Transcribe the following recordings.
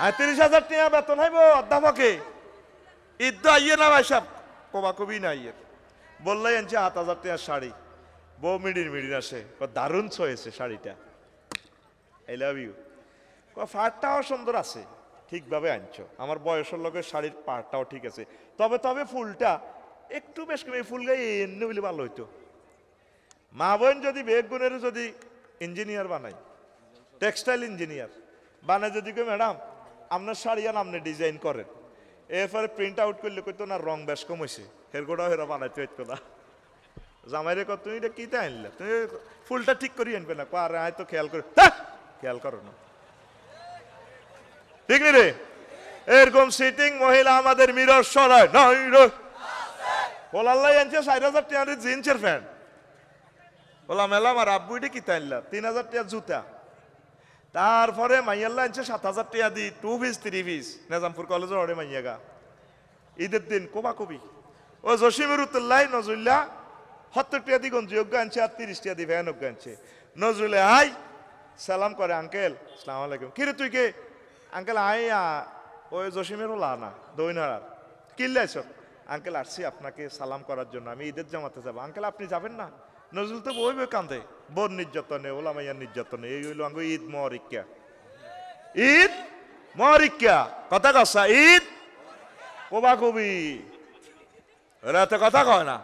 ৩০,০০০ টাকা বেতন হইব অধ্যাপকে, ঈদ তো আইয়ে না ভাই সাহেব, কবা কবি না আইয়ে বললাই আনছে ৭,০০০ টাকার শাড়ি, বউ মিডির আসে, দারুণ ছয়েছে শাড়িটা, আই লাভ ইউ। পাড়টাও সুন্দর আছে, ঠিকভাবে আনছো, আমার বয়সের লোকের শাড়ির পাড়টাও ঠিক আছে, তবে তবে ফুলটা একটু বেশ করে ফুল গায়ে এনে বলে ভালো হইতো। মা বোন যদি বেগুনের যদি ইঞ্জিনিয়ার বানাই, টেক্সটাইল ইঞ্জিনিয়ার বানায় যদি কেউ ম্যাডাম আপনার শাড়ি আর আপনি ডিজাইন করেন, এরপরে প্রিন্ট আউট করলে কইতো না রং বেশ কম হয়েছে, হেরগোটাও হেরা বানাইতে হইতো না। জামাইরে কত তুমি এটা কিতে আনলে, তুমি ফুলটা ঠিক করি আনবে না, আর আয় তো খেয়াল করে, খেয়াল করো না, ঠিক রে? এরকম সিটিং মহিলা আমাদের মিরর সরায় নাই রে, বলাল্লাই আনছে ৪,০০০ টাকার জিন্সের প্যান্ট, বললাম মেলাম আর আব্বু এটা কিতে আনলা, ৩,০০০ টাকার জুতা, তারপরে মাইয়াল্লা আনছে ৭,০০০ টাকা দি 2 পিস 3 পিস, নিজামপুর কলেজের ওরে মাইয়াগা ঈদের দিন কোবা কবি, ও জসিমের উত্তরলাই নজরুল্লাহ ৭০ টাকা দি গঞ্জি অজ্ঞ আনছে আর ৩০ টাকা দি ভ্যান অজ্ঞ আনছে, নজরুলে হাই সালাম করে, আঙ্কেল আসসালামু আলাইকুম, কিরে তুই কে? আঙ্কেল আই ওই জসিমের হলা না দইনার, কিল্লাইছ? আঙ্কেল আসছি আপনাকে সালাম করার জন্য, আমি ঈদের জামাতে যাবো। আঙ্কেল আপনি যাবেন না? নজরুল তো বই বই কান্দে, বোন নির্যাতনে, ওলা মাইয়ার নির্যাতনে, এই হইল আঙ্গ ঈদ মহরিক্যা, ঈদ মহরিক্যা, কথা কসা ঈদ কোবা কবি, ওরা তো কথা কয় না,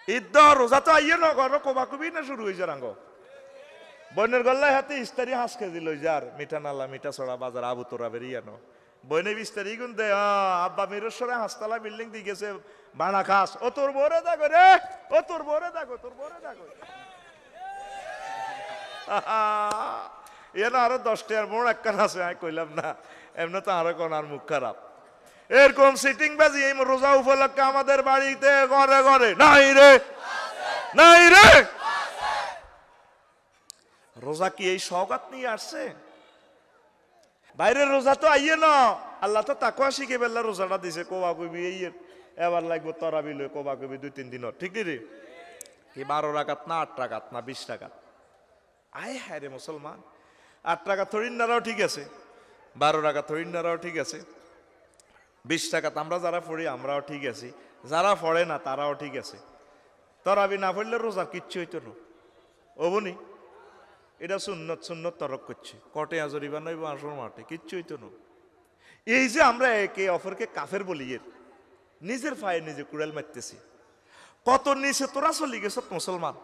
ঈদ রোজা তো আইয়ে ন ঘর কোবা কবি না শুরু হয়েছে রাঙ্গ, বইনের গল্লায় হাতে ইস্তারি হাঁস কেজি লই যার, মিঠা নালা মিঠা ছড়া বাজার আবু তোরা বেরিয়ানো, বইনে ইস্তারি গুন দে, আব্বা মিরসরে হাঁসতলা বিল্ডিং দিয়ে গেছে বানা খাস, ও তোর বোরে দেখো রে, ও তোর বোরে দেখো, তোর বোরে দেখো, এর আরো 10 টাকার মোড় একখান আছে, আমি কইলাম না, এমনি তো আরো কোন আর মুখ খারাপ। এরকম সিটিং বাজি এই রোজা উপলক্ষে আমাদের বাড়িতে ঘরে ঘরে নাই রে, নাই রে। রোজা কি এই সওগাত নিয়ে আসছে? বাইরের রোজা তো আইয়ে না, আল্লাহ তো তাকুয়া শিখে বেলা রোজাটা দিছে, কোবা কবি এই এবার লাগবো তরাবি লই, কোবা কবি 2-3 দিনের, ঠিক রে? কি 12 রাকাত না 8 রাকাত না 20 রাকাত? আয় হ্যাঁ রে মুসলমান, 8 রাকাত থরিন্নারাও ঠিক আছে, 12 রাকাত থরিন্নারাও ঠিক আছে, 20 রাকাত আমরা যারা পড়ি আমরাও ঠিক আছি, যারা পড়ে না তারাও ঠিক আছে। তরাবি না পড়লে রোজা কিচ্ছু হইতো না, অবনি এটা সুন্নত সুন্নত তরক করছে, কটে আজরিবা নইব আসর মাঠে, কিচ্ছু হইতো না। এই যে আমরা একে অপরকে কাফের বলি, এর নিজের পায়ে নিজে কুড়াল মারতেছি, কত নিচে তোরা চলি গেছ মুসলমান।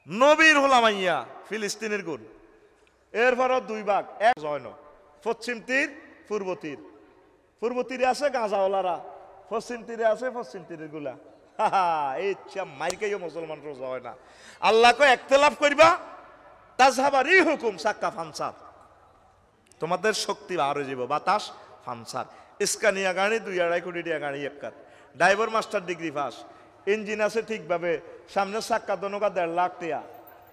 নবীর হোলামাইয়া ফিলিস্তিনের গুণ, এরপর 2 ভাগ, এক জয় ন, পশ্চিম তীর পূর্ব তীর, পূর্ব তীরে আছে গাঁজাওয়ালারা, পশ্চিম তীরে আছে পশ্চিম তীরের গুলা, এই মাইরকেও মুসলমান রোজা হয় না। আল্লাহকে একতলাফ করবা, তাজহাবারি হুকুম সাক্কা ফানসার, তোমাদের শক্তি বার হয়ে যাব, বাতাস ফানসার। স্কানিয়া গাড়ি 2-2.5 কোটি টাকা গাড়ি এককার, driver master degree pass, engine আছে ঠিকভাবে, সামনের চাক্কা দোনোকা 1.5 লাখ টাকা,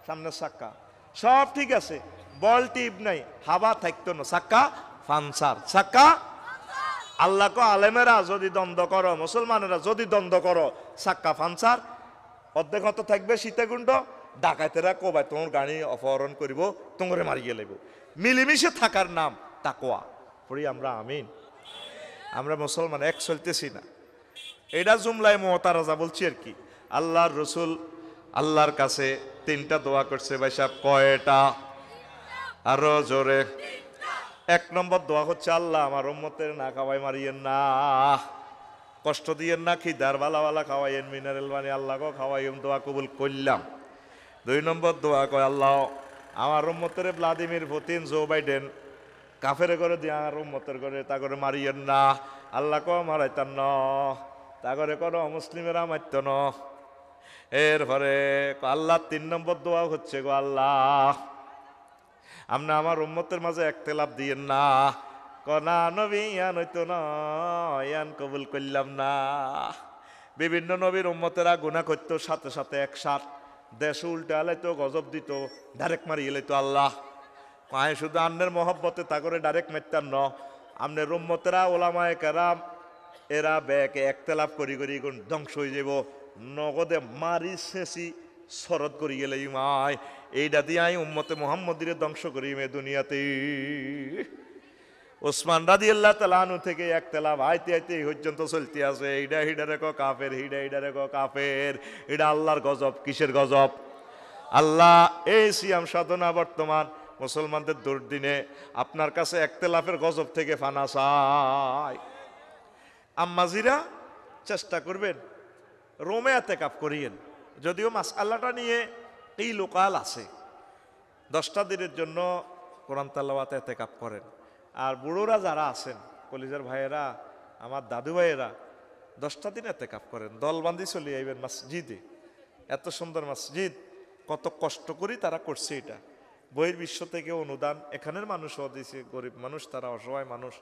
সামনের চাক্কা সব ঠিক আছে, বল টিপ নাই, হাওয়া থাকতো না, চাক্কা ফানসার, চাক্কা। আল্লাহকে আলেমেরা যদি দ্বন্দ্ব করো, মুসলমানেরা যদি দ্বন্দ্ব করো, চাক্কা ফানসার, অর্ধেক হত থাকবে সীতাকুণ্ড, ডাকাতেরা কবায় তোমার গাড়ি অপহরণ করিব, তোমরে মারিয়ে লাইব। মিলেমিশে থাকার নাম তাকওয়া, পড়ি আমরা আমিন। আমরা মুসলমান এক চলতেছি না, এটা জুমলায় মুতারাজা বলছি আর কি। আল্লাহর রসুল আল্লাহর কাছে 3টা দোয়া করছে ভাই সাহেব, কয়টা? আরো জোরে। 1 নম্বর দোয়া হচ্ছে, আল্লাহ আমার উম্মতের না খাওয়াই মারিয়েন না, কষ্ট দিয়েন না, খিদার বালা খাওয়াইয়েন, মিনারেল পানি আল্লাহকে খাওয়াইম, দোয়া কবুল করলাম। 2 নম্বর দোয়া কয়, আল্লাহ আমার উম্মতের ভ্লাদিমির পুতিন, জো বাইডেন কাফের করে দিয়ে আমার উম্মতের করে তা করে মারিয়েন না, আল্লাহকে মারাইতান ন, তা করে কোনো মুসলিমেরা মারত ন। এরপরে আল্লাহ 3 নম্বর দোয়া হচ্ছে, গো আল্লাহ আপনি আমার উম্মতের মাঝে একতেলাপ দিয়েন না, কনা নবী ইয়ান হইতো না, ইয়ান কবুল করলাম না। বিভিন্ন নবীর উম্মতেরা গুনাহ করতো, সাথে সাথে একসাথ দেশ উল্টে আলাইতো, গজব দিত, ডাইরেক্ট মারিয়ে লাইতো। আল্লাহ কয় শুধু আমনের মহব্বতে তা করে ডাইরেক্ট মারতাম ন, আমনের উম্মতেরা ওলামায়ে কেরাম এরা ব্যাকে একতেলাপ করি করি ধ্বংস হয়ে যাব, নগদে মারি শেষি শরৎ করি গেলে মায়, এইটা দিয়ে আমি উম্মতে মুহাম্মদিরে ধ্বংস করি মে দুনিয়াতে। ওসমান রাদিয়াল্লাহু তাআলা আনহু থেকে একতলাফ আইতে আইতে এই পর্যন্ত চলতে আছে। হিডা হিডারে কো কাফের, হিডা হিডারে কো কাফের। এটা আল্লাহর গজব। কিসের গজব? আল্লাহ এই সিয়াম সাধনা বর্তমান মুসলমানদের দুর্দিনে আপনার কাছে একতলাফের গজব থেকে ফানা চাই। আম্মাজিরা চেষ্টা করবেন রোমে এতেকাফ করিয়েন। যদিও মাসআলাটা নিয়ে এই লোকাল আছে, 10টা দিনের জন্য কোরআন তেলাওয়াত এতেকাফ করেন। আর বুড়োরা যারা আছেন, কলিজার ভাইয়েরা, আমার দাদু ভাইয়েরা, 10টা দিন এতেকাফ করেন। দলবান্দি চলে আইবেন মসজিদে। এত সুন্দর মসজিদ, কত কষ্ট করি তারা করছে এটা। বহির বিশ্ব থেকে অনুদান, এখানের মানুষও দিয়েছে, গরিব মানুষ, তারা অসহায় মানুষ।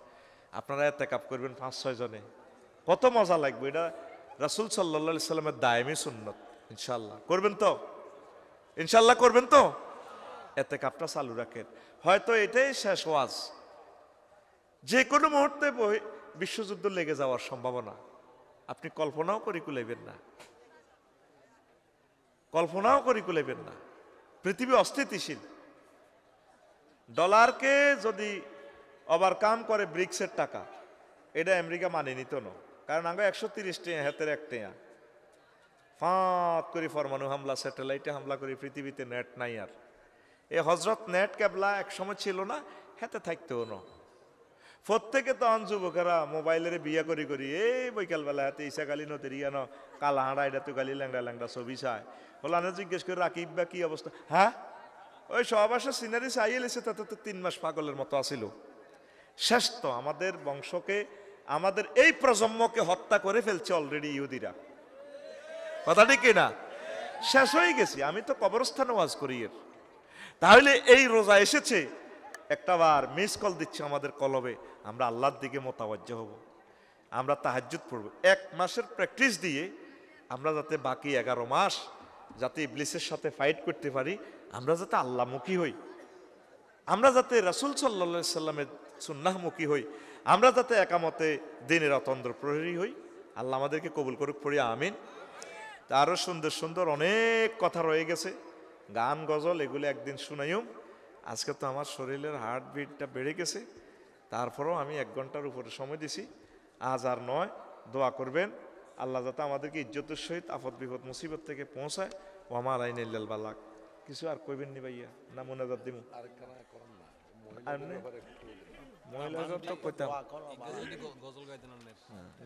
আপনারা এতেকাফ করবেন 5-6 জনে, কত মজা লাগবে। এটা রাসূল সাল্লাল্লাহু আলাইহি সাল্লামের দায়েমি সুন্নত। ইনশাআল্লাহ করবেন তো? ইনশাআল্লাহ করবেন তো? এতেকাফটা চালু রাখেন। হয়তো এটাই শেষ ওয়াজ। যে কোনো মুহূর্তে বিশ্বযুদ্ধ লেগে যাওয়ার সম্ভাবনা আপনি কল্পনাও করি কুলাইবেন না, কল্পনাও করি কুলাইবেন না। পৃথিবী অস্থিতিশীল। ডলারকে যদি ওভারকাম করে ব্রিক্সের টাকা, এটা আমেরিকা মানে নিত না। কারণ আগে 130 টাকা হাতের 1 টাকা ফাঁত করে পরমাণু হামলা, স্যাটেলাইটে হামলা করে পৃথিবীতে নেট নাই। আর এ হজরত নেট কেবলা এক সময় ছিল না, হাতে থাকতেও না। প্রত্যেকে তখন যুবকেরা মোবাইলের বিয়া করি করি এই বৈকালবেলা হাতে ইসা গালি নতের ইয়ানো কালা হাঁড়া, এটা তো গালি ল্যাংড়া ল্যাংড়া ছবি চায়। হলানে জিজ্ঞেস করে রাকিব বা কি অবস্থা? হ্যাঁ, ওই সহবাসা সিনারি চাই এলেছে, তাতে তো 3 মাস পাগলের মতো আসিল। শেষ তো আমাদের বংশকে, আমাদের এই প্রজন্মকে হত্যা করে ফেলছে অলরেডি ইহুদিরা। কথা ঠিক না? শেষ হয়ে গেছি। আমি তো কবরস্থানে ওয়াজ করি এর। তাহলে এই রোজা এসেছে, একটা বার মিস কল দিচ্ছে আমাদের কলবে, আমরা আল্লাহর দিকে মোতাওয়াজ্জহ হব, আমরা তাহাজ্জুদ পড়ব। 1 মাসের প্র্যাকটিস দিয়ে আমরা যাতে বাকি 11 মাস যাতে ইবলিসের সাথে ফাইট করতে পারি, আমরা যাতে আল্লাহমুখী হই, আমরা যাতে রাসূল সাল্লাল্লাহু আলাইহি সাল্লামের সুন্নাহমুখী হই, আমরা যাতে একামতে দিনের অতন্দ্র প্রহরী হই। আল্লাহ আমাদেরকে কবুল করুক, পড়ি আমিন। আরও সুন্দর সুন্দর অনেক কথা রয়ে গেছে, গান গজল, এগুলো একদিন শুনাইম। আজকে তো আমার শরীরের হার্টবিটটা বেড়ে গেছে, তারপরেও আমি 1 ঘন্টার উপরে সময় দিছি। আজ আর নয়, দোয়া করবেন আল্লাহ যাতে আমাদেরকে ইজ্জতের সহিত আপদ বিপদ মুসিবত থেকে পৌঁছায়। ও আমার আইন ইল্লাল বালাগ। কিছু আর কইবেন নি ভাইয়া? না মোনাজাত দিমু? মহিলাদের তো কইতাম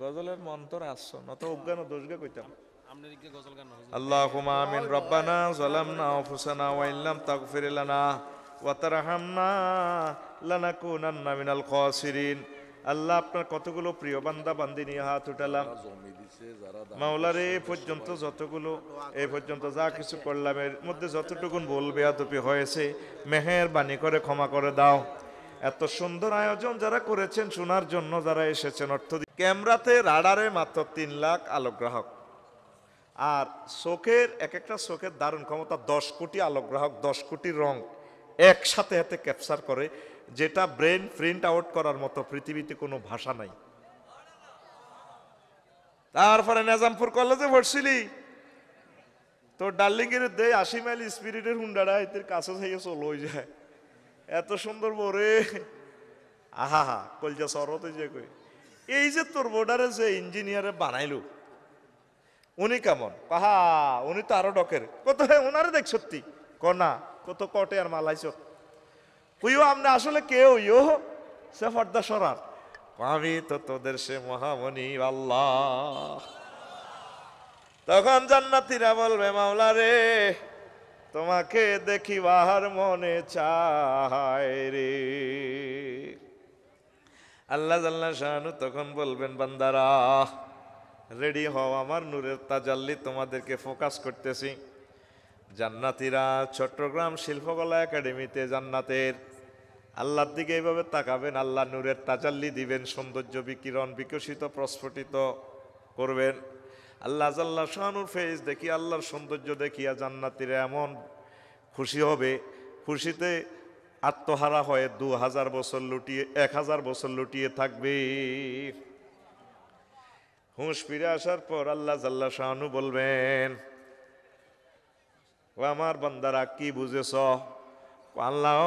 গজলের মন্তর আসছো, নত অজ্ঞান দোষগে কইতাম। আল্লাহুম্মা আমিন। রব্বানা যালামনা আনফুসানা ওয়া ইল্লাম তাগফির লানা ওয়া তারহামনা লানাকুনান্না মিনাল খাসিরিন। আল্লাহ, আপনার কতগুলো প্রিয় বান্দা বান্দি নিয়ে হাত উঠালাম মাওলারে। এই পর্যন্ত যতগুলো, এই পর্যন্ত যা কিছু করলাম, এর মধ্যে যতটুকুন ভুল বেয়াদবি হয়েছে মেহেরবানি করে ক্ষমা করে দাও। এত সুন্দর আয়োজন যারা করেছেন, শোনার জন্য যারা এসেছেন, অর্থ ক্যামেরাতে রাডারে মাত্র 3 লাখ আলোকগ্রাহক। আর চোখের একটা চোখের দারুণ ক্ষমতা, 10 কোটি আলোকগ্রাহক, 10 কোটি রং একসাথে হাতে ক্যাপচার করে, যেটা ব্রেন প্রিন্ট আউট করার মতো পৃথিবীতে কোনো ভাষা নাই। তারপরে নিজামপুর কলেজে পড়ছিলি, তো ডার্লিং এর দেয় 80 মাইল স্পিরিটের হুন্ডাটা এদের কাছে থেকে চলো যায়। এত সুন্দর বরে, আহা হা কলজা সরতে যে কই। এই যে তোর বোর্ডারে যে ইঞ্জিনিয়ারে বানাইলো, উনি কেমন? কাহা উনি তো আরো ডকের। কত ওনারে দেখ সত্যি কনা কত কটে আর মালাইছ কইও আমরা আসলে কেউ ইয়ো সে ফর্দা সরার। আমি তো তোদের সে মহামণি আল্লাহ। তখন জান্নাতীরা বলবে, মাওলা রে তোমাকে দেখিবার মনে চায় রে। আল্লাহ জাল্লা শানু তখন বলবেন, বান্দারা রেডি হও, আমার নূরের তাজাল্লি তোমাদেরকে ফোকাস করতেছি। জান্নাতীরা চট্টগ্রাম শিল্পকলা একাডেমিতে জান্নাতের আল্লাহর দিকে এইভাবে তাকাবেন, আল্লাহ নূরের তাজাল্লি দিবেন, সৌন্দর্য বিকিরণ বিকশিত প্রস্ফুটিত করবেন। আল্লাহ জাল্লা শানুর ফেস দেখি, আল্লাহর সৌন্দর্য দেখিয়া জান্নাতীরা এমন খুশি হবে, খুশিতে আত্মহারা হয়ে 2000 বছর লুটিয়ে 1000 বছর লুটিয়ে থাকবে। হুঁশ ফিরে আসার পর আল্লাহ জাল্লা শানু বলবেন, ও আমার বান্দারা কি বুঝেছ? আল্লাহ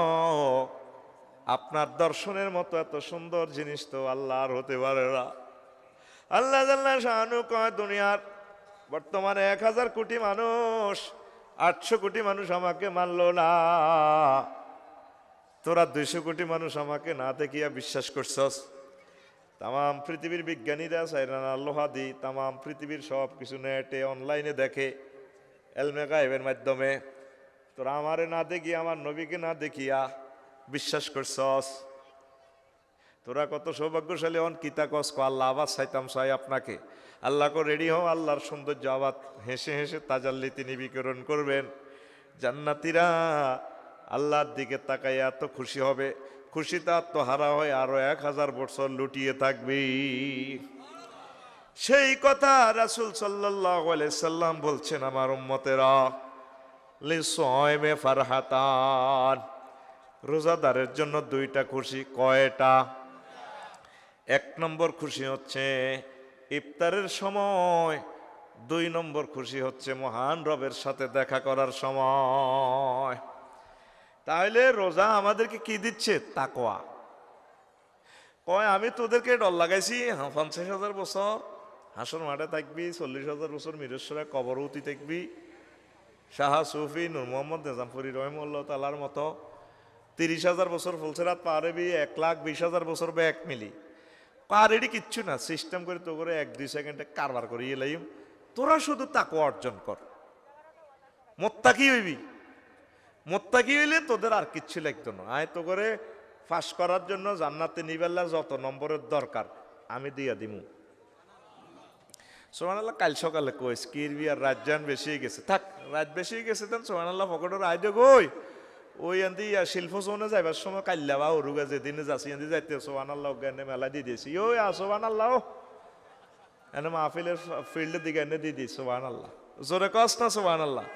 আপনার দর্শনের মতো এত সুন্দর জিনিস তো আল্লাহর হতে পারে না। আল্লাহ জাল্লা শানু কয় দুনিয়ার বর্তমানে 1000 কোটি মানুষ, 800 কোটি মানুষ আমাকে মানলো না, তোরা 200 কোটি মানুষ আমাকে না দেখিয়া বিশ্বাস করছস। তাম পৃথিবীর বিজ্ঞানীরা সাইরানা লোহাদি তাম পৃথিবীর সব কিছু নেটে অনলাইনে দেখে, এলমে গায়েবের মাধ্যমে। তোরা আমারে না দেখিয়া, আমার নবীকে না দেখিয়া বিশ্বাস করছস। তোরা কত সৌভাগ্যশালী হন, কিতা কস কো আল্লাহ আবার চাইতাম চাই আপনাকে। আল্লাহ কো রেডি হও, আল্লাহর সৌন্দর্য আবার হেসে হেসে তাজাল্লি তিনি বিকিরণ করবেন। জান্নাতীরা আল্লাহর দিকে তাকাইয়া এত খুশি হবে, খুশিতে আত্মহারা হয়ে আরো 1000 বছর লুটিয়ে থাকবি। সেই কথা রাসূল সাল্লাল্লাহু আলাইহি সাল্লাম বলছেন, আমার উম্মতেরা লিসাইমে ফারহাতান, রোজাদারের জন্য 2টা খুশি। কয়টা? 1 নম্বর খুশি হচ্ছে ইফতারের সময়, 2 নম্বর খুশি হচ্ছে মহান রবের সাথে দেখা করার সময়। তাহলে রোজা আমাদেরকে কি দিচ্ছে? তাকওয়া। কয় আমি তোদেরকে ডর লাগাইছি 50,000 বছর হাসর মাঠে থাকবি, 40,000 বছর মিরেশ্বরে কবরউতি থাকবি, শাহ সুফি নূর মোহাম্মদ নিজামপুরি রহিমউল্লাহ তাআলার মতো 30,000 বছর ফুলসেরাত পারবি, 1,20,000 বছর বা 1 মিলি পারেডি কিচ্ছু না। সিস্টেম করে তো করে 1-2 সেকেন্ডে কারবার করিয়ে লাইম। তোরা শুধু তাকওয়া অর্জন কর, মোত্তাকি হইবি। মোত্তাকি হইলে তোদের আর কিচ্ছু লাগতো না। আয় তো করে পাস করার জন্য জান্নাতে নিবেলা যত নম্বরের দরকার আমি দিয়া দিমু। সুবহানাল্লাহ। কাল সকালে কইস কিরবি আর রাত জান বেশি গেছে, থাক রাত বেশি গেছে দেন সুবহানাল্লাহ পকেটের আয় দে গই ওই আন্দি শিল্প জোনে যাইবার সময় কাল্লা বা ওরুগা যেদিনে যাচ্ছি আন্দি যাইতে সুবহানাল্লাহ জ্ঞানে মেলা দিয়ে দিয়েছি। ওই সুবহানাল্লাহ এনে মাহফিলের ফিল্ডের দিকে এনে দিয়ে দিই সুবহানাল্লাহ। জোরে কস না সুবহানাল্লাহ।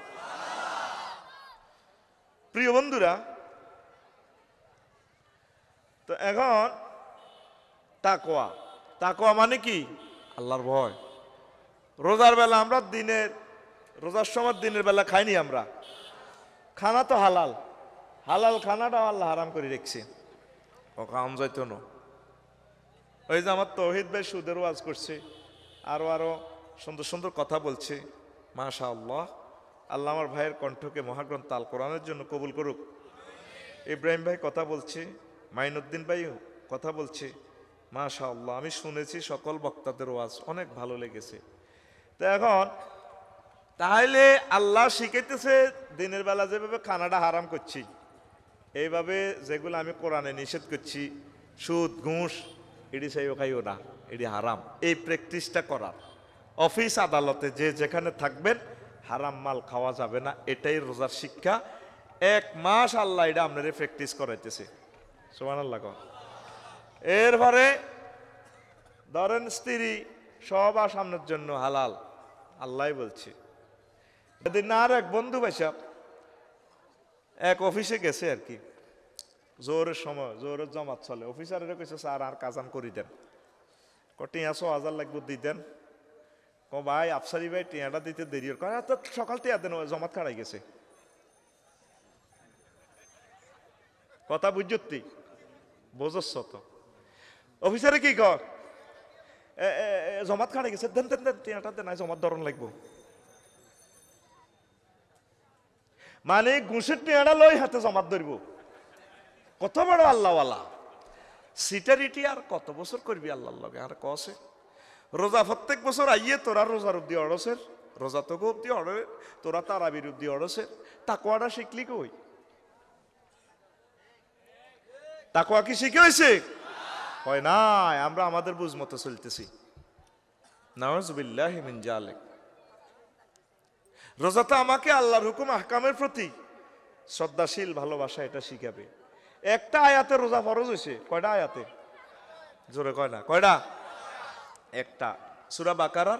প্রিয় বন্ধুরা, তো এখন তাকওয়া, তাকওয়া মানে কি? আল্লাহর ভয়। রোজার বেলা আমরা রোজার সময় দিনের বেলা খাইনি, আমরা খানা তো হালাল, হালাল খানাটাও আল্লাহ হারাম করে রেখেছি, ও কাম যাইতো না। ওই যে আমার তৌহিদ ভাই সুদের ওয়াজ করছে, আরো সুন্দর সুন্দর কথা বলছে, মাশাআল্লাহ। আল্লাহ আমার ভাইয়ের কণ্ঠকে মহাগ্রন্থ আল কোরআনের জন্য কবুল করুক। ইব্রাহিম ভাই কথা বলছে, মাইনুদ্দিন ভাই কথা বলছে, মাশাআল্লাহ। আমি শুনেছি সকল বক্তাদের ওয়াজ, অনেক ভালো লেগেছে। তো এখন তাহলে আল্লাহ শিখাইতেছে দিনের বেলা যেভাবে খানাটা হারাম করছি, এইভাবে যেগুলো আমি কোরআনে নিষেধ করছি, সুদ ঘুষ এটি চাইও খাইও না, এটি হারাম। এই প্র্যাকটিসটা করার, অফিস আদালতে যে যেখানে থাকবেন হারাম মাল খাওয়া যাবে না, এটাই রোজার শিক্ষা। 1 মাস আল্লাহ এটা আপনারে প্র্যাকটিস করাইতেছে। সুবহানাল্লাহ। এরপরে ধরেন স্ত্রী সবার সামনের জন্য হালাল, আল্লাহ বলছে। এদিন আর এক বন্ধু ভাইসা এক অফিসে গেছে আর কি, জোরের সময়, জোরের জমাত চলে। অফিসারেরা কইছে স্যার আর কাজান করি দেন, টিয়া 6,000 লাগবে দি দেন। ও ভাই আফসারি ভাই টিয়াটা দিতে দেরি করে, সকাল টিয়া দেন, জমাত খাড়াই গেছে। কথা বুঝতি বোঝস তো? অফিসারে কি কর, জমাত খাড়াই গেছে, দেন দেন দেন টিয়াটা দেন, জমাত ধরন লাগবো। মানে ঘুষের টিয়াটা লই হাতে জমাত ধরব। কত বড় আল্লাহওয়ালা সিটারিটি। আর কত বছর করবি আল্লাহর লগে? আর কসে রোজা প্রত্যেক বছর আইয়ে তোরা রোজার অব্দি অড়সের, রোজা তোকে অব্দি অড়ে, তোরা তারাবির অব্দি অড়সের। তাকওয়াটা শিখলি কই? তাকওয়া কি শিখে হয়েছে? হয় নাই, আমরা আমাদের বুঝ মতো চলতেছি। নাউযুবিল্লাহি মিন যালিক। রোজাতে আমাকে আল্লাহর হুকুম আহকামের প্রতি শ্রদ্ধাশীল ভালোবাসা এটা শিখাবে। একটা আয়াতে রোজা ফরজ হয়েছে। কয়টা আয়াতে? জোরে কয় না, কয়টা? একটা, সূরা বাকারার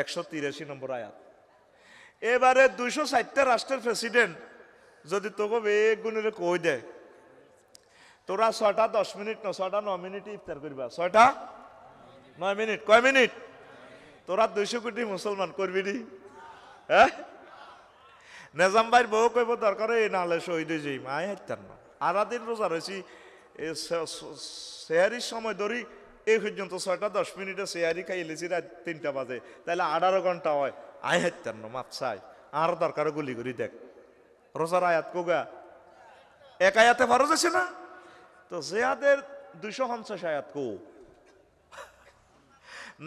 183 নম্বর আয়াত। এবারে 260টা রাষ্ট্রের প্রেসিডেন্ট যদি তোকে বেগুনের কই দেয়, তোরা 6টা 10 মিনিট না 6টা 9 মিনিট ইফতার করবা, 6টা 9 মিনিট। কয় মিনিট? তোরা 200 কোটি মুসলমান করবি নি? হ্যাঁ, নিজাম ভাইয়ের বউ কইব দরকার এই নালে শহীদ হয়ে যাই, মায় হাইতার না। আরা দিন রোজা রয়েছি, এই সেহারির সময় ধরি এই পর্যন্ত 6:10 সেহারি খাইলেছি রাত 3টা বাজে, তাহলে 18 ঘন্টা হয়। আয় হাইতার না মাপ চাই আর দরকার গুলি করি দেখ রোজার আয়াত কোগা এক আয়াতে ফরজ আছে না, তো জিহাদের 250 আয়াত কো,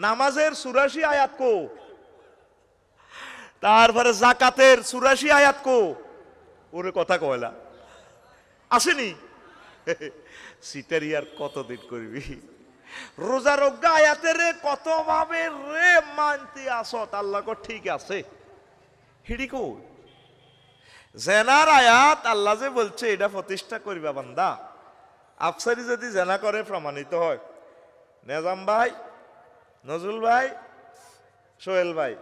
নামাজের 84 আয়াত কো, তারপরে জাকাতের 84 আয়াত কো, ওরে কথা কয়লা আসেনি। সিটারিয়ার কতদিন করবি রোজার অজ্ঞা আয়াতের কত ভাবে রে মানতে আসত, আল্লাহ কো ঠিক আছে হিড়ি কো জেনার আয়াত আল্লাহ যে বলছে এটা প্রতিষ্ঠা করবা বান্দা, আফসারি যদি জেনা করে প্রমাণিত হয়, নেজাম ভাই, নজরুল ভাই, সোহেল ভাই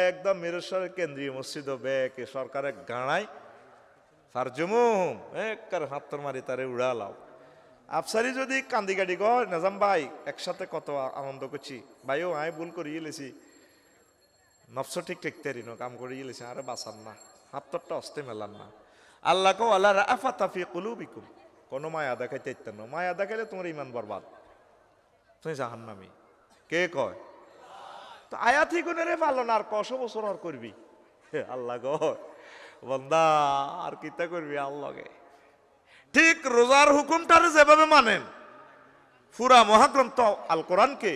একদম মিরেশ্বরের কেন্দ্রীয় মসজিদ বেকে সরকারের গাড়াই ফারজুমুম একবার হাতর মারি তারে উড়ালাও। আফসারি যদি কান্দি গাড়ি গয় নেজাম ভাই একসাথে কত আনন্দ করছি ভাইও আয় ভুল করিয়ে লেছি, নফস ঠিক ঠেকতে কাম করিয়ে লেছি, আরে বাঁচান না হাতটা অস্তে মেলান না। আল্লাহ কো আল্লাহ রাফাতাফি কুলুবিকুম, কোনো মায়া দেখাইতে ইত্যান না, মায়া দেখাইলে তোমার ইমান বরবাদ, তুমি জাহান্নামী। কে কয়? তো আয়াতি গুণেরে পালন আর কত বছর আর করবি? আল্লাহ গো বন্দা আর কিতা করবি আল্লাহকে। ঠিক রোজার হুকুমটারে যেভাবে মানেন পুরা মহাগ্রন্থ আল কোরআনকে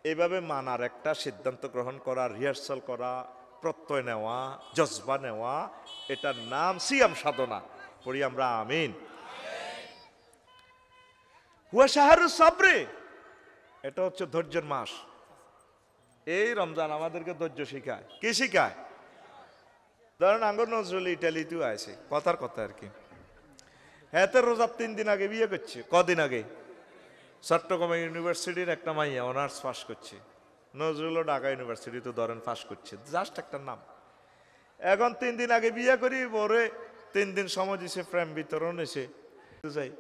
এইভাবে মানার একটা সিদ্ধান্ত গ্রহণ করা, রিহার্সাল করা, প্রত্যয় নেওয়া, জজবা নেওয়া, এটার নাম সিয়াম সাধনা। পড়ি আমরা আমিন। হুয়া শাহরুস সাবরে, এটা হচ্ছে ধৈর্যের মাস। এই রমজান আমাদেরকে ধৈর্য শিখায়। কি শিখায়? ধরেন আঙ্গর নজরুল ইটালিতেও আছে, কথার কথা আর কি, হ্যাঁ রোজার 3 দিন আগে বিয়ে করছে। কদিন আগে? চট্টগ্রাম ইউনিভার্সিটির একটা মাইয়া অনার্স পাস করছে, নজরুলও ঢাকা ইউনিভার্সিটি তো ধরেন পাস করছে, জাস্ট একটা নাম। এখন 3 দিন আগে বিয়ে করি, পরে 3 দিন সময় দিছে, প্রেম বিতরণ এসে যাই,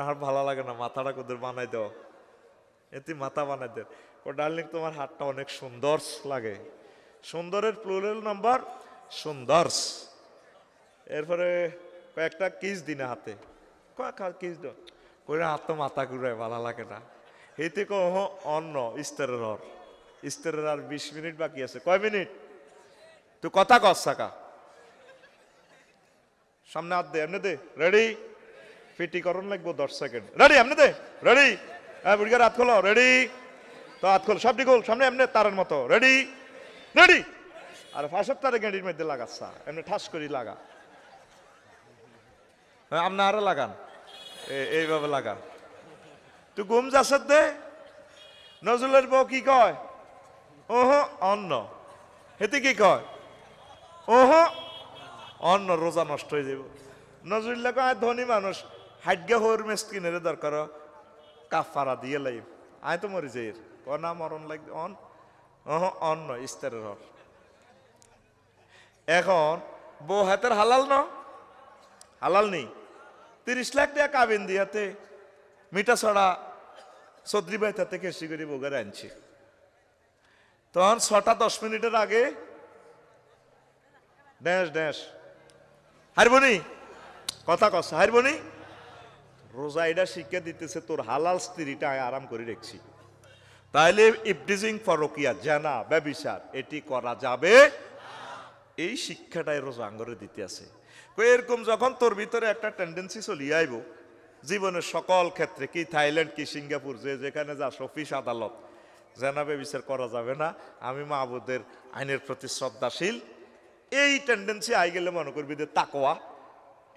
আর ভালো লাগে না, মাথাটা কোদের বানাই দাও, এতে মাথা বানাই দেয়। ও ডার্লিং তোমার হাতটা অনেক সুন্দর লাগে, সুন্দরের প্লুরাল নাম্বার সুন্দরস। এরপরে কয়েকটা কিস দিনে হাতে, কয়েক কিস দাও করে হাত তো মাথা ঘুরায়, ভালো লাগে না। হেতে কহ অন্য ইস্তারের হর, ইস্তারের আর 20 মিনিট বাকি আছে। কয় মিনিট? তুই কথা কস সাকা সামনে হাত দে, এমনি দে, রেডি, ফিটিকরণ লাগবো 10 সেকেন্ড, রেডি, এমনি দে, রেডি, হ্যাঁ বুড়িগার হাত খোলো, রেডি, তো হাত খোল, সবটি খোল, সামনে এমনি তারের মতো, রেডি, রেডি। আর ফাঁসের তারে গেঁডির মধ্যে লাগাচ্ছা, এমনি ঠাস করি লাগা, আপনি আরো লাগান, এইভাবে লাগান। তুই ঘুম যাচ্ছে দে। নজরুলের বউ কি কয়? ওহ অন্ন। হেতে কি কয়? ওহ অন্ন, রোজা নষ্ট হয়ে যাব। নজরুল্লাহ কয় ধনী মানুষ হাইড্যা হোর মেস কিনে দরকার কাফারা দিয়ে লাইব, আয় তো মরি যাই না মরণ লাগবে অন, ওহ অন্ন ইস্তারের হর। এখন বউ হাতের হালাল ন, হালাল নেই, 30 লাখ টাকা কাবিন দিয়াতে মিঠা ছড়া চৌধুরী ভাই তাতে কেসি করে বোগারে আনছে। তখন 6টা 10 মিনিটের আগে ড্যাশ ড্যাশ হারবনি, কথা কস হারবনি। রোজা এটা শিক্ষা দিতেছে তোর হালাল স্ত্রীটা আরাম করে রেখছি, তাইলে ইফটিজিং ফরকিয়া জানা ব্যভিচার এটি করা যাবে, এই শিক্ষাটাই রোজা আঙ্গরে দিতে আছে। এরকম যখন তোর ভিতরে একটা টেন্ডেন্সি চলিয়ে আইব জীবনের সকল ক্ষেত্রে, কি থাইল্যান্ড কি সিঙ্গাপুর, যে যেখানে যা অফিস আদালত, জানাবে বিচার করা যাবে না, আমি মাহবুদের আইনের প্রতি শ্রদ্ধাশীল, এই টেন্ডেন্সি আই গেলে মনে করবি যে তাকোয়া,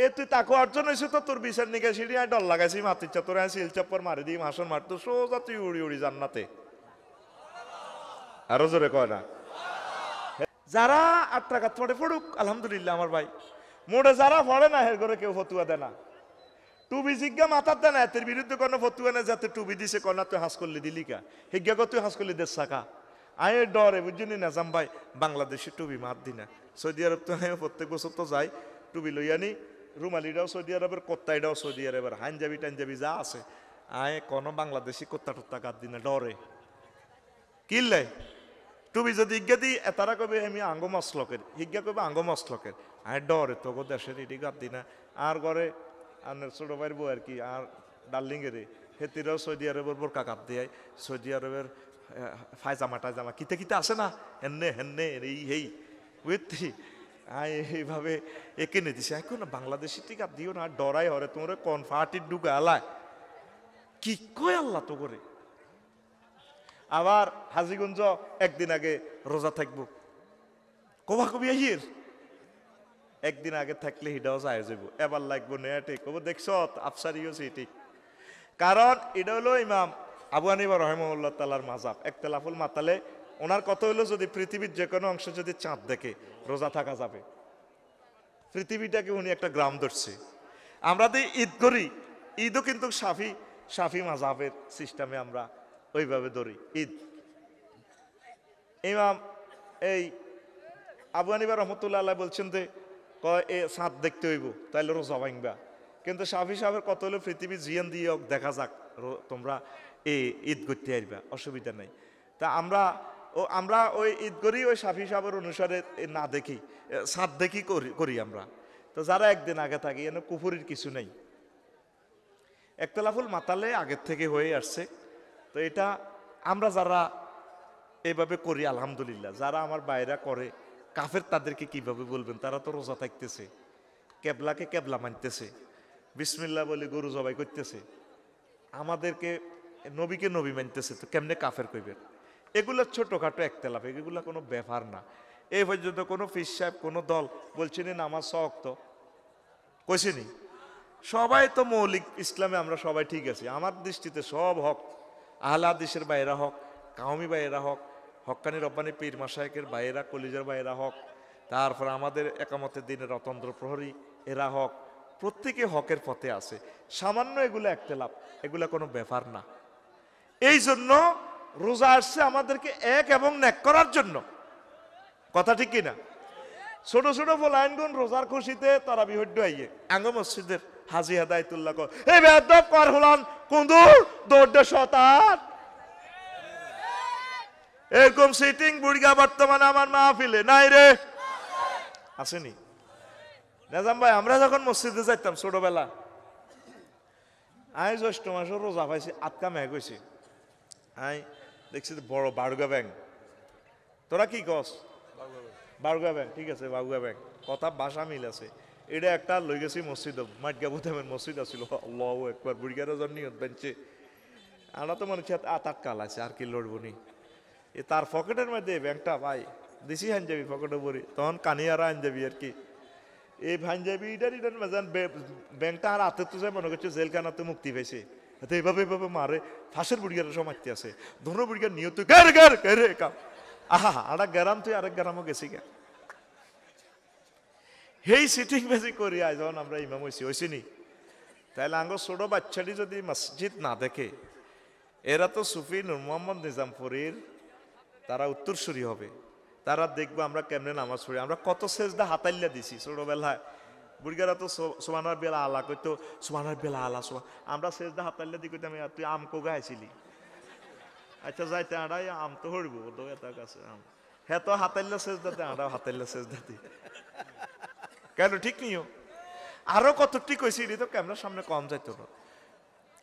এ তুই তাকোয়া অর্জন হয়েছে তো তোর বিচার নিকে সিঁড়ি আয় ডর লাগাইছি, মাতির তোর আয় শিল চাপ্পর মারি দিই, হাসন মারতো, সোজা তুই উড়ি উড়ি জান্নাতে। আরো জোরে কয় না? যারা 8 টাকা পড়ে পড়ুক আলহামদুলিল্লাহ আমার ভাই, মোড়ে যারা পড়ে না হের ঘরে কেউ ফতুয়া দেয় না, টুবি জিজ্ঞা মাথার দেয় না, এর বিরুদ্ধে কোনো ফতুয়া না, যাতে টুবি দিছে কনা তুই হাস করলি দিলি কা, হিজ্ঞা কর তুই হাস করলি দেশ শাখা, আয় ডরে বুঝলি নাজাম ভাই, বাংলাদেশে টুবি মাত দি না, সৌদি আরব তো হ্যাঁ প্রত্যেক বছর তো যাই, টুবি লইয়ানি, রুমালিটাও সৌদি আরবের, কোত্তাইটাও সৌদি আরবের, হাইনজাবি টাইনজাবি যা আছে, আয় কোনো বাংলাদেশি কোত্তা টুত্তা গাদ দি না, ডরে কিনলে টুবি যদি হিজ্ঞা দিই তারা কবে আমি আঙ্গ মসলকের, হিজ্ঞা কবে আঙ্গ মসলকের, আয় ডরে তো গো দেশের এটি গাদ দি না। আর ঘরে আনের ছোট ভাইয়ের বউ আর কি আর ডার্লিং এরে হেতিরাও সৌদি আরবের বোরকা কাপ দেয়, সৌদি আরবের ফায়জামা টায়জামা কিতে কিতে আসে না, হেন্নে হেন্নে এই বুঝতি এইভাবে একে নিয়ে দিছে। এখন বাংলাদেশি টিকা দিও না, ডরাই হরে তোমরা কনফার্টির ডুবে আলায় কি কয় আল্লাহ তো করে। আবার হাজিগঞ্জ একদিন আগে রোজা থাকবো, কবা কবি আহির একদিন আগে থাকলে হিটাও যায় যাবো, এবার লাগবো নেটে কব দেখছ আফসারিও ঠিক। কারণ এটা হলো ইমাম আবু হানিফা রহিমাহুল্লাহ তাআলার মাযহাব। ইখতিলাফুল মাতালে ওনার কথা হলো যদি পৃথিবীর যে কোনো অংশ যদি চাঁদ দেখে রোজা থাকা যাবে। পৃথিবীটাকে উনি একটা গ্রাম ধরছে। আমরা যে ঈদ করি, ঈদও কিন্তু শাফি মাযহাবের সিস্টেমে আমরা ওইভাবে ধরি ঈদ। ইমাম এই আবু হানিফা রহমতুল্লাহ আলাইহি বলছেন যে কয় এ চাঁদ দেখতে হইব তাইলে রোজা ভাঙবা। কিন্তু শাফি সাহেবের কত হলো পৃথিবী জিয়ান দিয়ে দেখা যাক তোমরা এই ঈদ করতে আসবা, অসুবিধা নেই। তা আমরা ওই ঈদ করি ওই শাফি সাহেবের অনুসারে না দেখি চাঁদ দেখি করি আমরা। তো যারা একদিন আগে থাকি এনে কুফুরির কিছু নেই। ইখতিলাফুল মাতালে আগের থেকে হয়ে আসছে। তো এটা আমরা যারা এভাবে করি আলহামদুলিল্লাহ। যারা আমার বাইরা করে কাফের তাদেরকে কিভাবে বলবেন, তারা তো রোজা থাকতেছে, কেবলাকে কেবলা মানতেছে, বিসমিল্লাহ বলে গরু জবাই করতেছে, আমাদেরকে নবীকে নবী মানতেছে, তো কেমনে কাফের কইবেন? এগুলো ছোটখাটো ইখতিলাফ, এগুলো কোনো ব্যাপার না। এই পর্যন্ত কোনো পীর সাহেব কোনো দল বলছেনি নামাজ ওয়াক্ত কইছেনি? সবাই তো মৌলিক ইসলামে আমরা সবাই ঠিক আছি। আমার দৃষ্টিতে সব হক, আহলে হাদিসের বাইরা হক, কাওমি বাইরা হক, হক্কানি রব্বানি পীর মাশায়েখের বাইরা, কলিজার বাইরা হক, তারপর আমাদের একামতের দিনের অতন্ত্র প্রহরী এরা হক, প্রত্যেকে হকের পথে আছে। সামান্য এগুলো ইখতিলাফ, এগুলো কোনো ব্যাপার না। এই জন্য রোজা আসছে আমাদেরকে এক এবং নেক করার জন্য, কথা ঠিক কিনা? ছোট ছোট ফলাইনগুন রোজার খুশিতে তারাবি হইড আইয়ে আঙ্গ মসজিদের হাজি হেদায়েতুল্লাহ কর এই বেয়াদব কর হলান কুন্দুর দৌড়ে শতান এরকম সিটিং বুড়িগা বর্তমানে আমার মাহফিলে নাই রে, আসেনি? নাজাম ভাই আমরা যখন মসজিদে যাইতাম ছোটবেলা, আই জ্যৈষ্ঠ মাসে রোজা পাইছি, আটকা মেঘ হয়েছে, আই দেখছি বড় বারুগা ব্যাং। তোরা কি কস? বারুগা ব্যাং, ঠিক আছে বারুগা ব্যাং, কথা ভাষা মিল আছে। এটা একটা লই গেছি মসজিদ, মাটগা বুধামের মসজিদ আছিল, আল্লাহু আকবার, বুড়িগারা জন নিয়ত বেঞ্চে আমরা তো মনে হচ্ছে আটকা লাগছে আর কি লড়বো নি। এ তার পকেটের মধ্যে ব্যাংকটা ভাই দিছি হাঞ্জাবি পকেটে পড়ি, তখন কানিয়ারা আঞ্জাবি আর কি এই ভাঞ্জাবি ইটার ইটার মেজান ব্যাংকটা আর হাতে তো যায় মনে করছে জেলখানাতে মুক্তি পেয়েছে। এইভাবে এইভাবে মারে, ফাঁসের বুড়িগারা সব মারতে আছে, ধরো বুড়িগার নিয়ত রে কাম আহা আরেক গ্রাম তুই আরেক গ্রামও গেছি গা। এই সিটিং বেজি করি আজ যখন আমরা ইমাম হয়েছি নি, তাহলে আঙ্গ ছোট বাচ্চাটি যদি মসজিদ না দেখে, এরা তো সুফি নূর মোহাম্মদ নিজামপুরীর তারা উত্তরসূরি হবে, তারা দেখবো আমরা কেমনে নামাজ পড়ি, আমরা কত সেজদা হাতাইল্লা দিছি ছোটবেলায়। বুড়িগারা তো সুবহানার বেলা আলা কইতো, সুবহানার বেলা আলা সুবহান, আমরা সেজদা হাতাইল্লা দি কইতাম তুই আম কো গাইছিলি, আচ্ছা যাইতে আড়াই আম তো হরিব তো এটার কাছে আম, হ্যাঁ তো হাতাইল্লা সেজদাতে আড়াও হাতাইল্লা সেজদাতে কেন ঠিক নিও। আরো কত ঠিক হয়েছে এটি তো ক্যামেরার সামনে কম যাইতো না।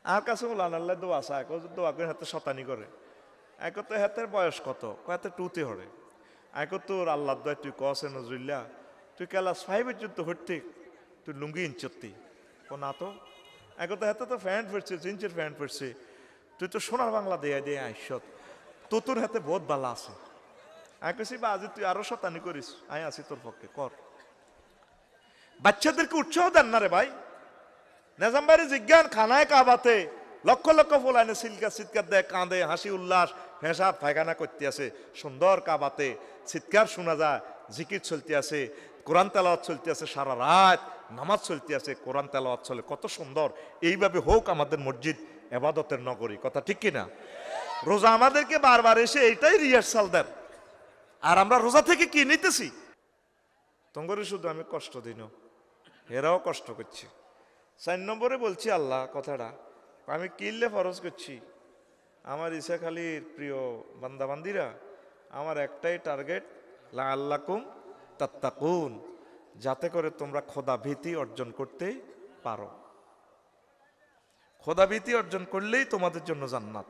আর কাছে আল্লাহ দোয়া চায়, দোয়া করে হাতে শতানি করে, এক তো হাতের বয়স কত, কয়াতে টুতে হরে, এক তোর আল্লাহ দয় তুই কসে নজরুল্লাহ তুই ক্লাস 5 পর্যন্ত হরতে তুই লুঙ্গি ইঞ্চতি না তো, এক তো হাতে তো প্যান্ট পড়ছে, জিন্সের প্যান্ট পড়ছে, তুই তো সোনার বাংলা দেয়া দিয়ে আইসত, তোর হাতে বহুত বালা আছে। আমি কেছি বা আজি তুই আরো শতানি করিস, আমি আছি তোর পক্ষে কর। বাচ্চাদেরকে উৎসাহ দেন না রে ভাই। নিজাম ভাই জিজ্ঞান খানায় কাবাতে লক্ষ লক্ষ ফোলাইনে সিলকা চিৎকার দেয়, কাঁদে, হাসি উল্লাস, পেশাব পায়খানা করতে আছে, সুন্দর কাবাতে চিৎকার শোনা যায়, জিকির চলতে আছে, কোরআন তেলাওয়াত চলতে আছে, সারা রাত নামাজ চলতে আছে, কোরআন তেলাওয়াত চলে, কত সুন্দর। এইভাবে হোক আমাদের মসজিদ ইবাদতের নগরী, কথা ঠিক কিনা? রোজা আমাদেরকে বারবার এসে এইটাই রিহার্সাল দেন, আর আমরা রোজা থেকে কি নিতেছি? তোমার শুধু আমি কষ্ট দিন, এরাও কষ্ট করছে। 4 নম্বরে বলছি আল্লাহ কথাটা, আমি কিল্লে ফরজ করছি, আমার ইসা খালির প্রিয় বান্দাবান্দিরা, আমার একটাই টার্গেট, লাআল্লাকুম তাত্তাকুন, যাতে করে তোমরা খোদা ভীতি অর্জন করতে পারো। খোদাভীতি অর্জন করলেই তোমাদের জন্য জান্নাত।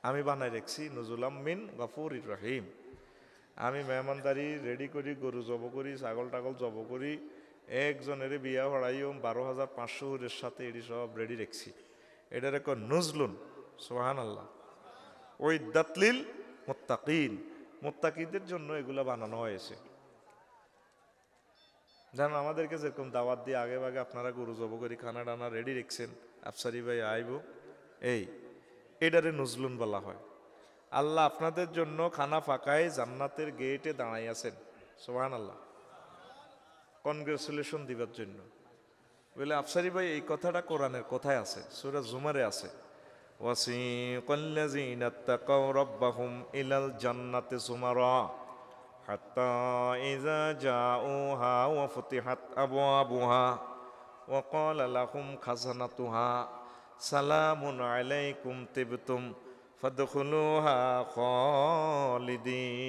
আমি বানাই রেখছি নজুলাম মিন গফুরির রহিম। আমি মেহমানদারি রেডি করি, গরু জব করি, ছাগল টাগল জব করি, একজনের বিয়া হড়াইও 12,500 সাথে এটি সব রেডি রেখছি। এটার এক নজলুন, সুবহান আল্লাহ। ওই দাতলিল মুত্তাকিন, মুত্তাকিদের জন্য এগুলা বানানো হয়েছে। জানো আমাদেরকে যেরকম দাওয়াত দিয়ে আগে ভাগে আপনারা গরু জব করি, খানা টানা রেডি রেখছেন, আফসারি ভাই আইব, এটারে নজলুন বলা হয়। আল্লাহ আপনাদের জন্য খানা ফাঁকায় জান্নাতের গেটে দাঁড়াই আছেন, সুবহানাল্লাহ, কনগ্রেচুলেশন দিবার জন্য। বলে আফসারি ভাই এই কথাটা কোরআনের কোথায় আছে? সূরা জুমারে আছে, ওয়াসিকাল্লাযীনা তাকাউ রাব্বাহুম ইলাল জান্নাতি যুমারা হাত্তা ইযা জাউহা ওয়া ফুতিহাত আবওয়াবুহা ওয়া ক্বালা লাহুম খাজানাতুহা সালামুন আলাইকুম তিবতুম ফাদখুলুহা খালিদিন।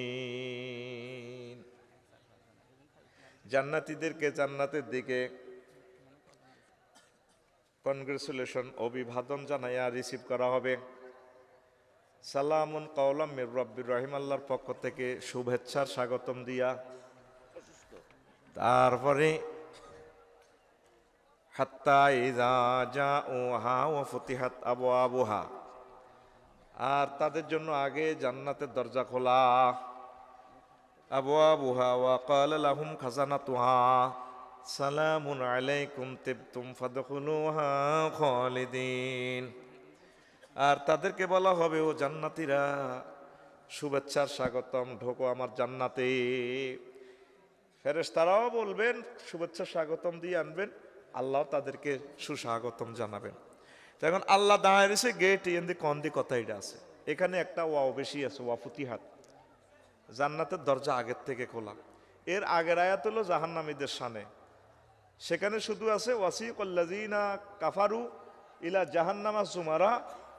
জান্নাতীদেরকে জান্নাতের দিকে কনগ্রেচুলেশন, অভিবাদন জানাইয়া রিসিভ করা হবে। সালামুন কাওলাম মির রাব্বির রহিম, আল্লাহর পক্ষ থেকে শুভেচ্ছার স্বাগতম দিয়া। তারপরে হাত্তা ইযা জাউহা ওয়া ফুতিহাত আবওয়াবুহা, আর তাদের জন্য আগে জান্নাতের দরজা খোলা। আবওয়াবুহা ওয়া ক্বালা লাহুম খাজানাতুহা সালামুন আলাইকুম তিবতুম ফাদখুলুহা খালিদিন। আর তাদেরকে বলা হবে, ও জান্নাতীরা শুভেচ্ছার স্বাগতম, ঢোকো আমার জান্নাতে। ফেরেশতারাও বলবেন শুভেচ্ছা স্বাগতম দিয়ে আনবেন, আল্লাহ তাদেরকে সুস্বাগতম জানাবেন। এখন আল্লাহ দাঁড়ায় রয়েছে গেট, এন্দি কন্দি কথা এটা আছে। এখানে একটা ওয়াও বেশি আছে, ওয়া ফুতিহাত, জান্নাতের দরজা আগের থেকে খোলা। এর আগের আয়াত হলো জাহান্নামীদের শানে, সেখানে শুধু আছে ওয়াসিকাল্লাযীনা কাফারু ইলা জাহান্নামা যুমারা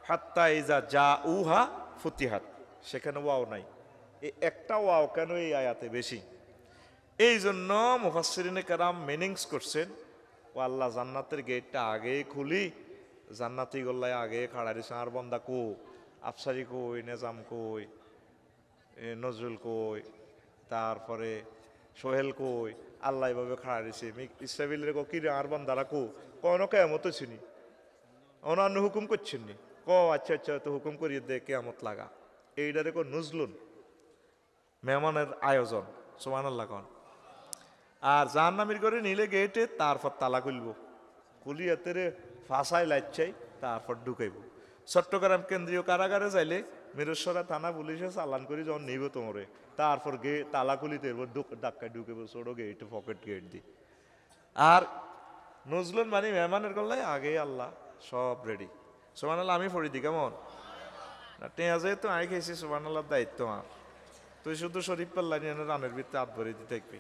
হাত্তা ইযা জাউহা ফুতিহাত, সেখানে ওয়াও নাই। এই একটা ওয়াও কেন এই আয়াতে বেশি? এই জন্য মুফাসসিরিনে কেরাম মিনিংস করছেন, ও আল্লাহ জান্নাতের গেটটা আগে খুলি, জান্নাতি গোল্লায় আগে খাড়া দিছে, আর বন্দা কো, আফসারি কই, নেজাম কই, নজরুল কই, তারপরে সোহেল কই, আল্লাহ এভাবে খাড়া দিছে। ইসরাফিলের কো, কিরে আর বন্দারা কো, কোনো কেয়ামত চিনি, অন্যান্য হুকুম করছেন নি, ক আচ্ছা আচ্ছা তো হুকুম করিয়ে দে কেয়ামত লাগা। এইটারে কো নজলুন, মেহমানের আয়োজন, সুবহানাল্লাহ কন। আর জাহান্নামীর করে নিলে গেটে, তারপর তালা খুলব, খুলিয়ে তেরে ফাঁসাই লাইছাই, তারপর ঢুকাইব। চট্টগ্রাম কেন্দ্রীয় কারাগারে যাইলে মিরেশ্বরা থানা পুলিশে চালান করে যখন নিব তোমরে, তারপর তালা খুলিতে ধাক্কায় ঢুকেব, ছোটো গেট, পকেট গেট দি। আর নজলুন মানে মেহমানের গল্লায় আগে আল্লাহ সব রেডি। সুবহানাল্লাহ, আমি পড়ি দি কেমন না, টেয়া যেহেতু আই খেয়েছি, সুবহানাল্লাহর দায়িত্ব আমার। তুই শুধু শরীফ পাল্লা নিয়ে রানের ভিতরে হাত ভরে দিতে থাকবি।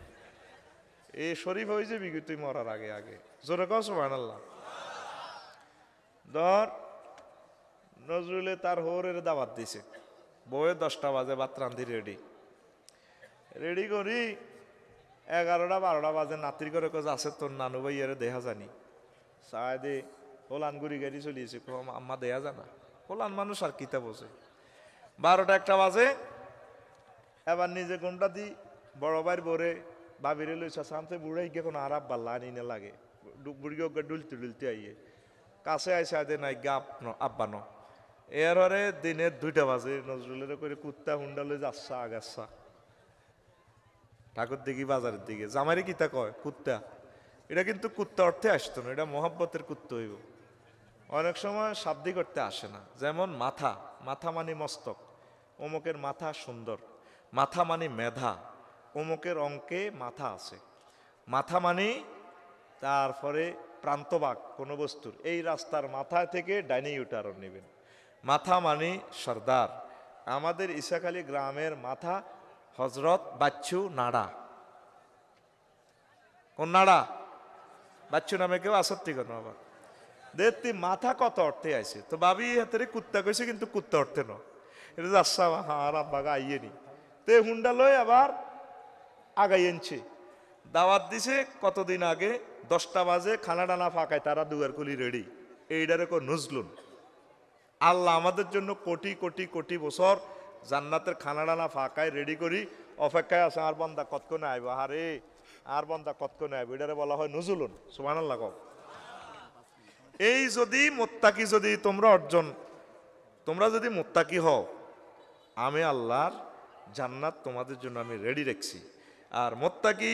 এই শরীফ হয়ে যাবি তুই মরার আগে আগে, জোরে কও সুবহানাল্লাহ। ধর নজরুলে তার হোরের দাওয়াত দিছে, বউয়ে 10টা বাজে ভাত রান্ধি রেডি করি, 11টা-12টা বাজে নাতির করে কাজ আছে, তোর নানু ভাই এর দেখা জানি চায় দে, হোলান গুড়ি গাড়ি চলিয়েছে, আম্মা দেয়া জানা, হোলান মানুষ আর কিতা বসে। 12টা-1টা বাজে, এবার নিজে কোনটা দি বড় ভাইয়ের বোরে বাবিরে লইছা সামতে বুড়াই গিয়ে কোনো আরাপ বাল্লা আনিনে লাগে, বুড়ি ডুলতে আইয়ে কাছে আইসে আদে নাই গা আব্বানো। এর হরে দিনের 2টা বাজে, নজরুলের করে কুত্তা হুন্ডা লই যাচ্ছা আগাচ্ছা ঠাকুর দিকে বাজারের দিকে, জামারি কিতা কয় কুত্তা, এটা কিন্তু কুত্তা অর্থে আসতো না, এটা মহব্বতের কুত্তা হইব। অনেক সময় শাব্দিক করতে আসে না, যেমন মাথা, মাথা মানে মস্তক, অমুকের মাথা সুন্দর, মাথা মানে মেধা, অমুকের অঙ্কে মাথা আছে, মাথা মানে তারপরে প্রান্তভাগ কোনো বস্তুর, এই রাস্তার মাথা থেকে ডাইনে ইউটারন নেবেন। মাথা মানে সর্দার, আমাদের ইসাখালী গ্রামের মাথা হজরত বাচ্চু নাড়া। কোন নাড়া? বাচ্চু নামে কেউ আসত্তি কেন আবার দেখতি মাথা কত অর্থে আছে, তো ভাবি হাতের কুত্তা কইছে কিন্তু কুত্তা অর্থে ন, এটা যাচ্ছা হার আব্বাগা আইয়ে নি, তে হুন্ডা লই আবার আগাই এনছে। দাওয়াত দিছে কতদিন আগে, 10টা বাজে খানা ডানা ফাঁকায়, তারা দুয়ার কুলি রেডি, এইটারে কো নুজলুন। আল্লাহ আমাদের জন্য কোটি কোটি কোটি বছর জান্নাতের খানাডানা ফাঁকায় রেডি করি অপেক্ষায় আছে, আর বন্দা কতক্ষণে আইব, আরে আর বন্দা কতক্ষণে আইব, এটারে বলা হয় নুজুলুন। সুবহানাল্লাহ কও। এই যদি মুত্তাকি যদি তোমরা যদি মুত্তাকি হও, আমি আল্লাহর জান্নাত তোমাদের জন্য আমি রেডি রাখছি। আর মুত্তাকি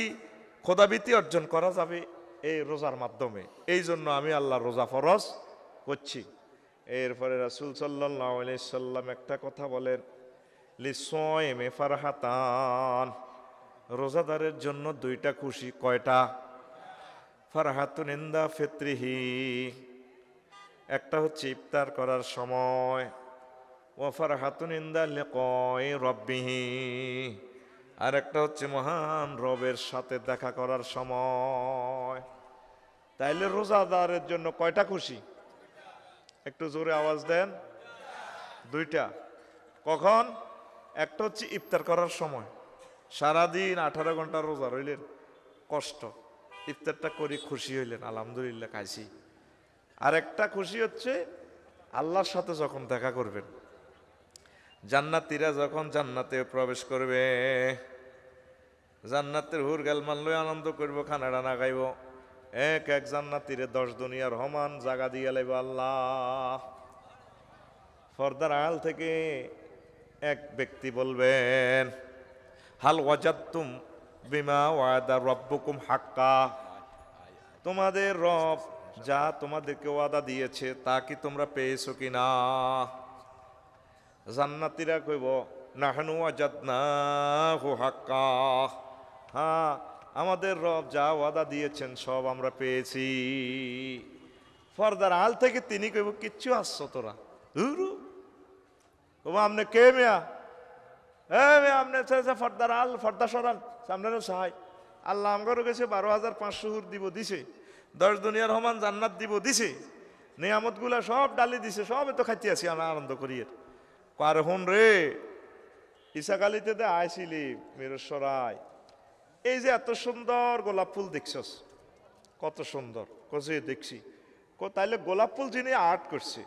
খোদাভীতি অর্জন করা যাবে এই রোজার মাধ্যমে। এই জন্য আমি আল্লাহ রোজা ফরজ করছি। এরপরে রাসূল সাল্লাল্লাহু আলাইহি সাল্লাম একটা কথা বলেন, লিসাইমি ফারহাতান, রোজাদারের জন্য দুইটা খুশি। কয়টা? ফারহাতুন ইনদা ফিত্রিহি, একটা হচ্ছে ইফতার করার সময়, ওয়া ফারহাতুন ইনদা লিকাই রাব্বিহি, আর একটা হচ্ছে মহান রবের সাথে দেখা করার সময়। তাইলে রোজাদারের জন্য কয়টা খুশি? একটু জোরে আওয়াজ দেন। দুইটা। কখন? একটা হচ্ছে ইফতার করার সময়, সারাদিন 18 ঘন্টা রোজা রইলেন, কষ্ট, ইফতারটা করি খুশি হইলেন, আলহামদুলিল্লাহ খাইছি। আর একটা খুশি হচ্ছে আল্লাহর সাথে যখন দেখা করবেন, জান্নাতীরা যখন জান্নাতে প্রবেশ করবে, জান্নাতের হুর গালমান লই আনন্দ করবো, খানা ডানা খাইব, এক এক জান্নাতীরে 10 দুনিয়ার সমান জায়গা দিয়ে লাইব আল্লাহ। পর্দার আড়াল থেকে এক ব্যক্তি বলবেন, হাল ওয়াজাদতুম বিমা ওয়াদা রাব্বুকুম হাক্কা, তোমাদের রব যা তোমাদেরকে ওয়াদা দিয়েছে তা কি তোমরা পেয়েছো কিনা? জান্নাতীরা কইব, নাহনু ওয়াজাদনাহু হাক্কা, হ্যাঁ আমাদের রব যা ওয়াদা দিয়েছেন সব আমরা পেয়েছি। পর্দার আল থেকে তিনি কইব, কিচ্ছু আসছো তোরা, আমনে কে মেয়া, আমনে পর্দার আল, পর্দা সরান, সামনে সাহাই। আল্লাহ আমগরও গেছে 12,500 হুর দিব দিছে, 10 দুনিয়ার সমান জান্নাত দিব দিছে, নিয়ামত গুলা সব ডালি দিছে, সব তো খাইতে আছি আমরা আনন্দ করিয়ে। কার হন রে, ইসাকালিতে দে আইছিলি মিরসরাই, এই যে এত সুন্দর গোলাপ ফুল দেখছস, কত সুন্দর, কছে দেখছি। তাইলে গোলাপ ফুল যিনি আর্ট করছে,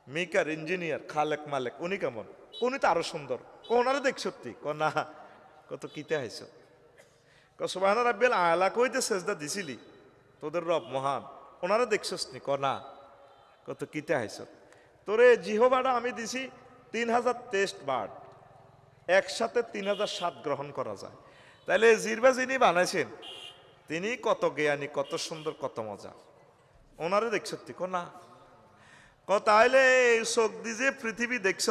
মেকার, ইঞ্জিনিয়ার, খালেক মালেক, উনি কেমন? উনি তো আরো সুন্দর। ওনারে দেখছ তুই? না, কত কিতে হাইছ। সুবহান রাব্বিল আলা কইতে সেজদা দিছিলি, তোদের রব মহান, ওনারে দেখছস নি? না, কত কিতে হাইছ। তোরে জিহবাটা আমি দিছি 3023 বার, একসাথে 3007 গ্রহণ করা যায়। তাইলে জিরবা যিনি বানাইছেন তিনি কত জ্ঞানী, কত সুন্দর, কত মজা, ওনারে দেখছ তুই? না। তাইলে চোখ দিয়ে যে পৃথিবী দেখছ,